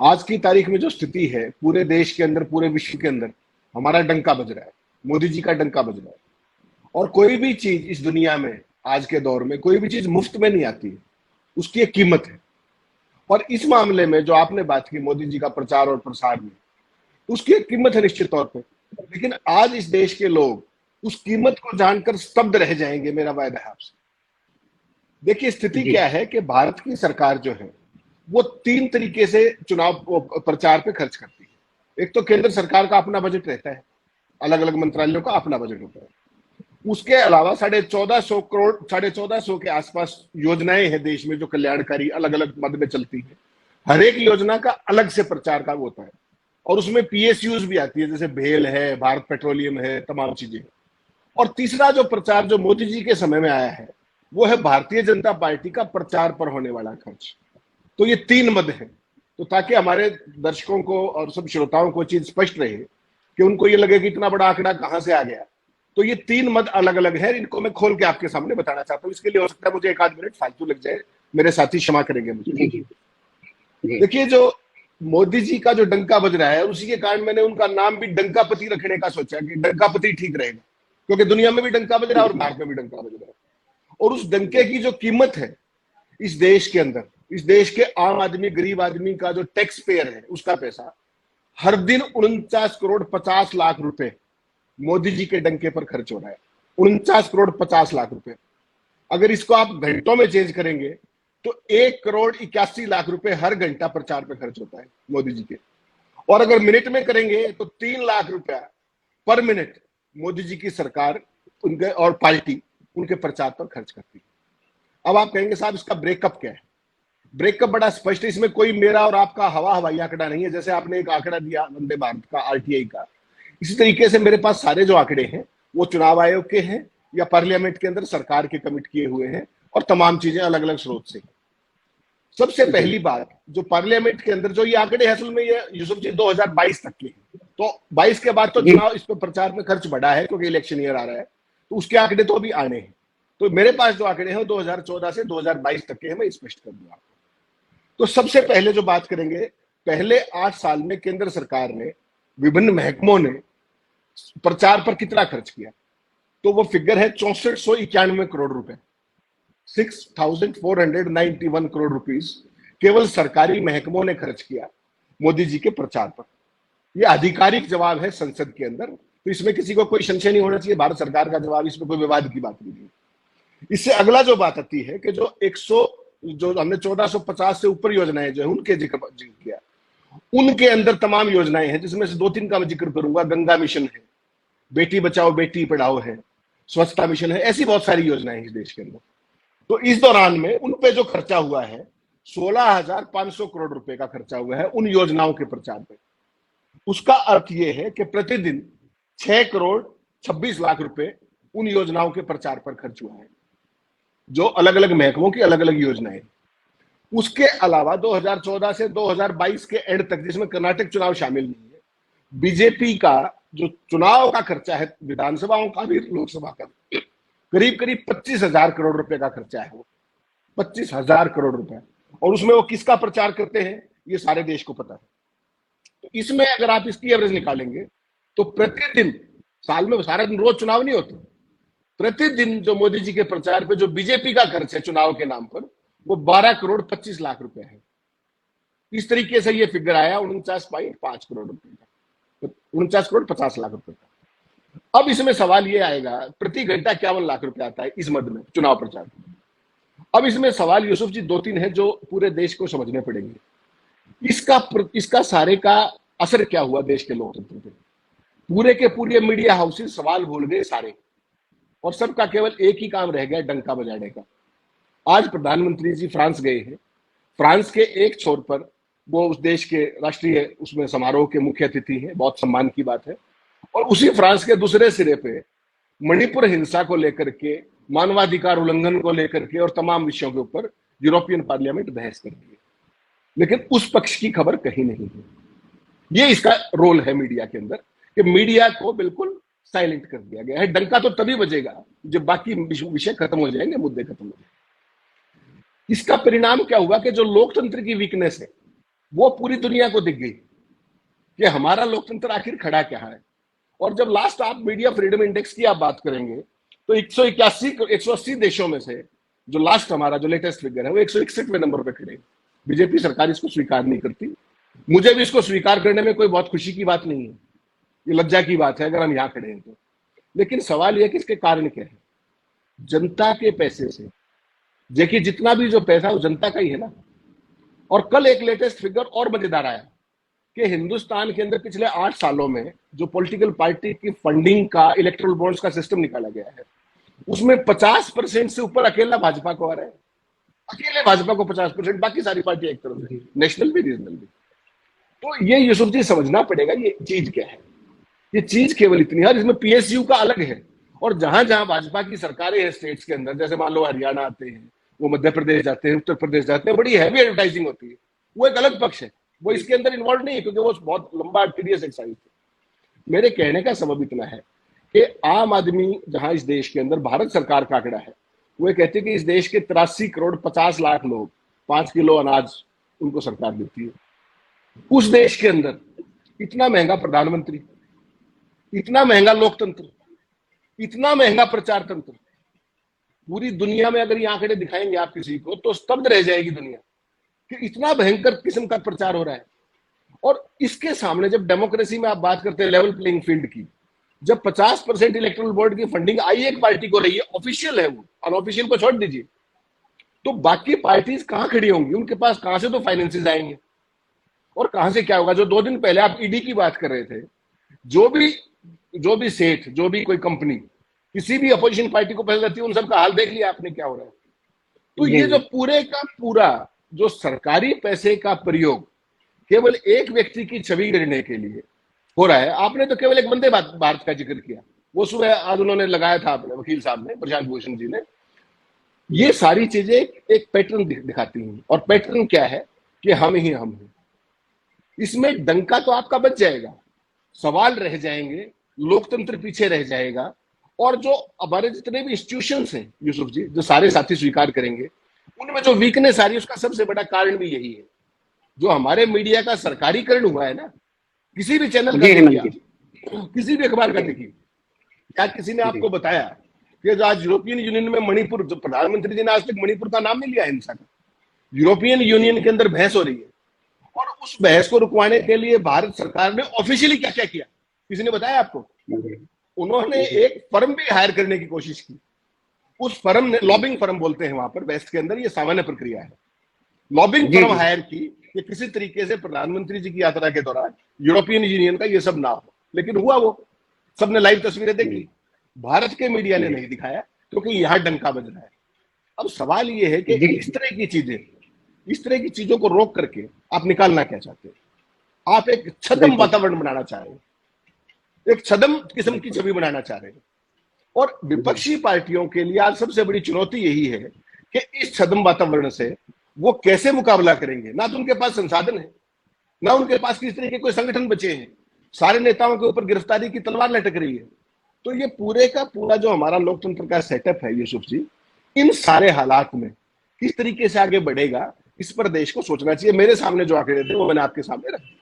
आज की तारीख में जो स्थिति है पूरे देश के अंदर, पूरे विश्व के अंदर, हमारा डंका बज रहा है, मोदी जी का डंका बज रहा है। और कोई भी चीज इस दुनिया में, आज के दौर में कोई भी चीज मुफ्त में नहीं आती है, उसकी एक कीमत है। और इस मामले में जो आपने बात की मोदी जी का प्रचार और प्रसार में, उसकी एक कीमत है निश्चित तौर पे। लेकिन आज इस देश के लोग उस कीमत को जानकर स्तब्ध रह जाएंगे, मेरा वायदा है आपसे। देखिए स्थिति जी। क्या है कि भारत की सरकार जो है वो तीन तरीके से चुनाव प्रचार पे खर्च करती है। एक तो केंद्र सरकार का अपना बजट रहता है, अलग अलग मंत्रालयों का अपना बजट होता है। उसके अलावा 1450 करोड़, 1450 के आसपास योजनाएं हैं देश में जो कल्याणकारी अलग अलग मद में चलती है। हर एक योजना का अलग से प्रचार का होता है। और उसमें पीएसयूज भी आती है, जैसे भेल है, भारत पेट्रोलियम है, तमाम चीजें। और तीसरा जो प्रचार जो मोदी जी के समय में आया है वो है भारतीय जनता पार्टी का प्रचार पर होने वाला खर्च। तो ये तीन मद है। तो ताकि हमारे दर्शकों को और सब श्रोताओं को चीज स्पष्ट रहे कि उनको ये लगे कि इतना बड़ा आंकड़ा कहां से आ गया, तो ये तीन मद अलग अलग है। इनको मैं खोल के आपके सामने बताना चाहता हूँ। इसके लिए हो सकता है मुझे एक आध मिनट फालतू लग जाए, मेरे साथी क्षमा करेंगे मुझे। जी। जी। जी। देखिए जो मोदी जी का जो डंका बज रहा है, उसी के कारण मैंने उनका नाम भी डंकापति रखने का सोचा कि डंकापति ठीक रहेगा, क्योंकि दुनिया में भी डंका बज रहा है और भारत में भी डंका बज रहा है। और उस डंके की जो कीमत है इस देश के अंदर, इस देश के आम आदमी, गरीब आदमी का जो टैक्स पेयर है उसका पैसा हर दिन 49 करोड़ 50 लाख रुपए मोदी जी के डंके पर खर्च हो रहा है। 49 करोड़ 50 लाख रुपए। अगर इसको आप घंटों में चेंज करेंगे तो 1 करोड़ 81 लाख रुपए हर घंटा प्रचार पे खर्च होता है मोदी जी के। और अगर मिनट में करेंगे तो 3 लाख रुपया पर मिनट मोदी जी की सरकार उनके और पार्टी उनके प्रचार पर खर्च करती है। अब आप कहेंगे साहब इसका ब्रेकअप क्या है? ब्रेकअप बड़ा स्पष्ट है। इसमें कोई मेरा और आपका हवाई आंकड़ा नहीं है। जैसे आपने एक आंकड़ा दिया वंदे भारत का, आरटीआई का, इसी तरीके से मेरे पास सारे जो आंकड़े हैं वो चुनाव आयोग के हैं या पार्लियामेंट के अंदर सरकार के कमिट किए हुए हैं, और तमाम चीजें अलग अलग स्रोत से। सबसे जी। पहली बात, जो पार्लियामेंट के अंदर जो ये आंकड़े हैं, असल में ये यूसुफ जी 2022 तक के हैं। तो 22 के बाद तो जी। चुनाव, इस पर प्रचार में खर्च बढ़ा है क्योंकि इलेक्शन ईयर आ रहा है, तो उसके आंकड़े तो अभी आने हैं। तो मेरे पास जो आंकड़े हैं वो 2014 से 2022 तक के हैं, मैं स्पष्ट कर दूंगा। तो सबसे पहले जो बात करेंगे, पहले 8 साल में केंद्र सरकार ने, विभिन्न महकमों ने प्रचार पर कितना खर्च किया, तो वो फिगर है 6491 करोड़ रुपए। 6491 करोड़ रुपीस केवल सरकारी महकमों ने खर्च किया मोदी जी के प्रचार पर। यह आधिकारिक जवाब है संसद के अंदर, तो इसमें किसी को कोई संशय नहीं होना चाहिए। भारत सरकार का जवाब, इसमें कोई विवाद की बात नहीं है। इससे अगला जो बात आती है कि जो 100, जो हमने 1450 से ऊपर योजनाएं जो है उनके जिक्र किया, उनके अंदर तमाम योजनाएं हैं, जिसमें से दो तीन का मैं जिक्र करूंगा। गंगा मिशन है, बेटी बचाओ बेटी पढ़ाओ है, स्वच्छता मिशन है, ऐसी बहुत सारी योजनाएं हैं इस देश के अंदर। तो इस दौरान में उन पे जो खर्चा हुआ है, 16,500 करोड़ रुपए का खर्चा हुआ है उन योजनाओं के प्रचार पे। उसका अर्थ यह है कि प्रतिदिन 6 करोड़ 26 लाख रुपए उन योजनाओं के प्रचार पर खर्च हुआ है, जो अलग अलग महकमों की अलग अलग योजनाएं। उसके अलावा 2014 से 2022 के एंड तक, जिसमें कर्नाटक चुनाव शामिल नहीं है, बीजेपी का जो चुनाव का खर्चा है, विधानसभाओं का भी लोकसभा का, करीब करीब 25,000 करोड़ रुपए का खर्चा है। वो 25,000 करोड़ रुपए। और उसमें वो किसका प्रचार करते हैं ये सारे देश को पता है। तो इसमें अगर आप इसकी एवरेज निकालेंगे तो प्रतिदिन, साल में सारा दिन रोज चुनाव नहीं होते, प्रतिदिन जो मोदी जी के प्रचार पे जो बीजेपी का खर्च है चुनाव के नाम पर, वो 12 करोड़ 25 लाख रुपए है। इस तरीके से ये फिगर आया 49.5 करोड़ रुपए का, 49 करोड़ 50 लाख रुपए का। अब इसमें सवाल ये आएगा, प्रति घंटा 51 लाख रुपए आता है इस मद में चुनाव प्रचार। अब इसमें सवाल यूसुफ जी दो तीन है जो पूरे देश को समझने पड़ेंगे। इसका सारे का असर क्या हुआ देश के लोकतंत्र पे? पूरे के पूरे मीडिया हाउसेस सवाल भूल गए सारे, और सबका केवल एक ही काम रह गया, डंका बजाने का। आज प्रधानमंत्री जी फ्रांस गए हैं। फ्रांस के एक छोर पर वो उस देश के राष्ट्रीय उसमें समारोह के मुख्य अतिथि हैं, बहुत सम्मान की बात है। और उसी फ्रांस के दूसरे सिरे पे मणिपुर हिंसा को लेकर के, मानवाधिकार उल्लंघन को लेकर के और तमाम विषयों के ऊपर यूरोपियन पार्लियामेंट बहस कर रही है, लेकिन उस पक्ष की खबर कहीं नहीं है। ये इसका रोल है मीडिया के अंदर कि मीडिया को बिल्कुल साइलेंट कर दिया गया है। डंका तो तभी बजेगा जब बाकी विषय खत्म हो जाएंगे, मुद्दे खत्म हो जाएंगे। इसका परिणाम क्या हुआ कि जो लोकतंत्र की वीकनेस है, वो पूरी दुनिया को दिख गई कि हमारा लोकतंत्र आखिर खड़ा क्या है। और जब लास्ट आप मीडिया फ्रीडम इंडेक्स की आप बात करेंगे तो 180 देशों में से जो लास्ट हमारा जो लेटेस्ट फिगर है वो 161वें नंबर पे खड़े हैं। बीजेपी सरकार इसको स्वीकार नहीं करती। मुझे भी इसको स्वीकार करने में कोई बहुत खुशी की बात नहीं है, ये लज्जा की बात है अगर हम यहाँ खड़े हैं तो। लेकिन सवाल यह कि इसके कारण क्या है। जनता के पैसे से, देखिए जितना भी जो पैसा वो जनता का ही है ना। और कल एक लेटेस्ट फिगर और मजेदार आया कि हिंदुस्तान के अंदर पिछले 8 सालों में जो पॉलिटिकल पार्टी की फंडिंग का इलेक्टोरल बॉन्ड्स का सिस्टम निकाला गया है उसमें 50% से ऊपर अकेला भाजपा को आ रहा है। अकेले भाजपा को 50%, बाकी सारी पार्टी एक तरफ से, नेशनल भी रीजनल भी। तो ये यूसुफ जी समझना पड़ेगा ये चीज क्या है। ये चीज केवल इतनी है, इसमें पीएसयू का अलग है। और जहां जहां भाजपा की सरकारें हैं स्टेट्स के अंदर, जैसे मान लो हरियाणा आते हैं, वो मध्य प्रदेश जाते हैं, उत्तर प्रदेश जाते हैं, बड़ी हैवी एडवर्टाइजिंग होती है, वो एक अलग पक्ष है, वो इसके अंदर इन्वॉल्व नहीं है क्योंकि वो बहुत लंबा टीडियस एक्साइज है। मेरे कहने का सबब इतना है कि आम आदमी जहां इस देश के अंदर, भारत सरकार का आंकड़ा है, वो कहते हैं कि इस देश के 83 करोड़ 50 लाख लोग 5 किलो अनाज उनको सरकार देती है। उस देश के अंदर इतना महंगा प्रधानमंत्री, इतना महंगा लोकतंत्र, इतना महंगा प्रचार तंत्र, पूरी दुनिया में अगर ये आंकड़े दिखाएंगे आप किसी को तो स्तब्ध रह जाएगी दुनिया कि इतना भयंकर किस्म का प्रचार हो रहा है। और इसके सामने जब डेमोक्रेसी में आप बात करते हैं लेवल प्लेइंग फील्ड की, जब 50% इलेक्टोरल बोर्ड की फंडिंग आई एक पार्टी को रही है, ऑफिशियल है वो, अनऑफिशियल को छोड़ दीजिए, तो बाकी पार्टीज कहां खड़ी होंगी, उनके पास कहां से तो फाइनेंसेस आएंगे और कहां से क्या होगा। जो 2 दिन पहले आप ईडी की बात कर रहे थे, जो भी सेठ, जो भी कोई कंपनी किसी भी अपोजिशन पार्टी को पैसा देती है, उन सबका हाल देख लिया आपने क्या हो रहा है। तो ये जो पूरे का पूरा जो सरकारी पैसे का प्रयोग केवल एक व्यक्ति की छवि गिरने के लिए हो रहा है। आपने तो केवल एक वंदे भारत का जिक्र किया, वो सुबह आज उन्होंने लगाया था अपने वकील साहब ने, प्रशांत भूषण जी ने। ये सारी चीजें एक पैटर्न दिखाती हैं। और पैटर्न क्या है कि हम ही हम हैं। इसमें डंका तो आपका बच जाएगा, सवाल रह जाएंगे, लोकतंत्र पीछे रह जाएगा। और जो हमारे जितने भी इंस्टीट्यूशंस हैं यूसुफ जी, जो सारे साथी स्वीकार करेंगे, उनमें जो वीकनेस आ रही है उसका सबसे बड़ा कारण भी यही है। जो हमारे मीडिया का सरकारीकरण हुआ है ना, किसी भी चैनल का देखिए, किसी भी अखबार का देखिए, क्या किसी ने आपको बताया कि जो आज यूरोपियन यूनियन में मणिपुर, जो प्रधानमंत्री जी ने आज तक मणिपुर का नाम नहीं लिया हिंसा का, यूरोपियन यूनियन के अंदर बहस हो रही है और उस बहस को रुकवाने के लिए भारत सरकार ने ऑफिशियली क्या क्या किया, किसी ने बताया आपको? उन्होंने एक फर्म भी हायर करने की कोशिश की। उस फर्म ने, लॉबिंग फर्म बोलते हैं वहां पर वेस्ट के अंदर, ये सामान्य प्रक्रिया है, लॉबिंग फर्म हायर की कि किसी तरीके से प्रधानमंत्री जी की यात्रा के दौरान यूरोपियन यूनियन का ये सब ना हो। लेकिन हुआ वो, सबने लाइव तस्वीरें देखी, भारत के मीडिया ने नहीं दिखाया क्योंकि यहां डंका बज रहा है। अब सवाल ये है कि इस तरह की चीजें, इस तरह की चीजों को रोक करके आप निकालना क्या चाहते हैं? आप एक छद्म वातावरण बनाना चाह रहे हैं, एक छद्म किस्म की छवि बनाना चाह रहे हैं। और विपक्षी पार्टियों के लिए आज सबसे बड़ी चुनौती यही है कि इस छद्म वातावरण से वो कैसे मुकाबला करेंगे। ना तो उनके पास संसाधन है, ना उनके पास किस तरह के कोई संगठन बचे हैं, सारे नेताओं के ऊपर गिरफ्तारी की तलवार लटक रही है। तो ये पूरे का पूरा जो हमारा लोकतंत्र का सेटअप है यूसुफ जी, इन सारे हालात में किस तरीके से आगे बढ़ेगा, इस पर देश को सोचना चाहिए। मेरे सामने जो आंकड़े थे वो मैंने आपके सामने रखे।